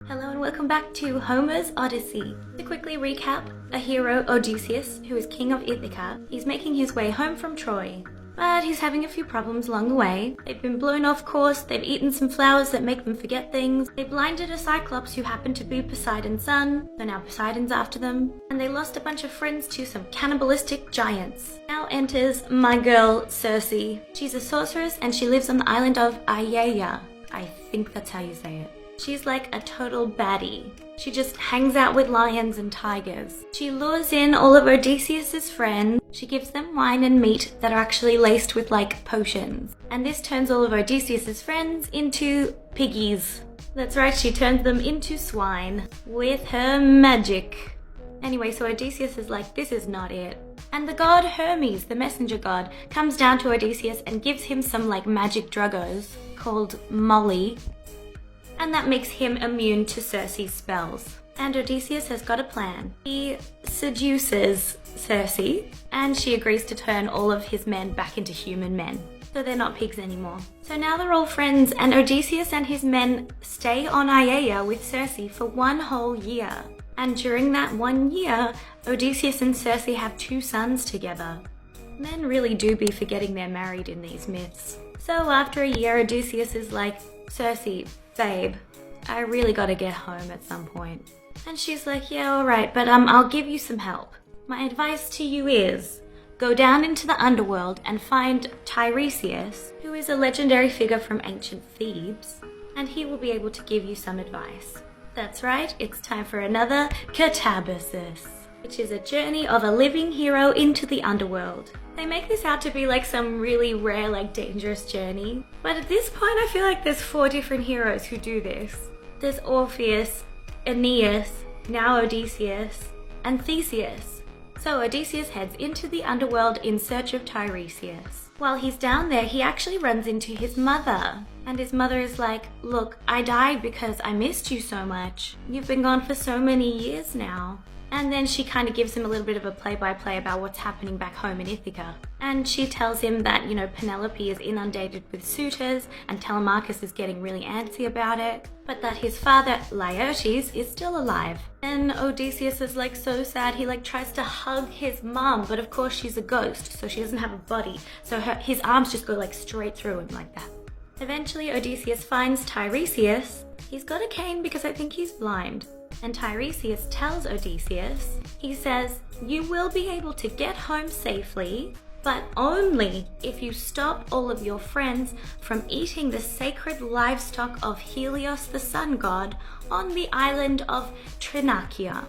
Hello and welcome back to Homer's Odyssey. To quickly recap, a hero, Odysseus, who is king of Ithaca, is making his way home from Troy. But he's having a few problems along the way. They've been blown off course, they've eaten some flowers that make them forget things, they blinded a Cyclops who happened to be Poseidon's son, so now Poseidon's after them, and they lost a bunch of friends to some cannibalistic giants. Now enters my girl, Circe. She's a sorceress and she lives on the island of Aiaia. I think that's how you say it. She's like a total baddie. She just hangs out with lions and tigers. She lures in all of Odysseus's friends. She gives them wine and meat that are actually laced with like potions. And this turns all of Odysseus's friends into piggies. That's right, she turns them into swine with her magic. Anyway, so Odysseus is like, this is not it. And the god Hermes, the messenger god, comes down to Odysseus and gives him some like magic druggos called Molly. And that makes him immune to Circe's spells. And Odysseus has got a plan. He seduces Circe, and she agrees to turn all of his men back into human men. So they're not pigs anymore. So now they're all friends, and Odysseus and his men stay on Aiaia with Circe for 1 whole year. And during that 1 year, Odysseus and Circe have 2 sons together. Men really do be forgetting they're married in these myths. So after a year, Odysseus is like, Circe, babe, I really gotta get home at some point. And she's like, yeah, alright, but I'll give you some help. My advice to you is, go down into the underworld and find Tiresias, who is a legendary figure from ancient Thebes, and he will be able to give you some advice. That's right, it's time for another catabasis, which is a journey of a living hero into the underworld. They make this out to be like some really rare, like dangerous journey. But at this point, I feel like there's 4 different heroes who do this. There's Orpheus, Aeneas, now Odysseus, and Theseus. So Odysseus heads into the underworld in search of Tiresias. While he's down there, he actually runs into his mother. And his mother is like, look, I died because I missed you so much. You've been gone for so many years now. And then she kind of gives him a little bit of a play-by-play about what's happening back home in Ithaca. And she tells him that, Penelope is inundated with suitors and Telemachus is getting really antsy about it, but that his father, Laertes, is still alive. And Odysseus is like so sad, he like tries to hug his mom, but of course she's a ghost, so she doesn't have a body. So his arms just go like straight through him like that. Eventually Odysseus finds Tiresias. He's got a cane because I think he's blind. And Tiresias tells Odysseus, he says, you will be able to get home safely, but only if you stop all of your friends from eating the sacred livestock of Helios the sun god on the island of Trinachia.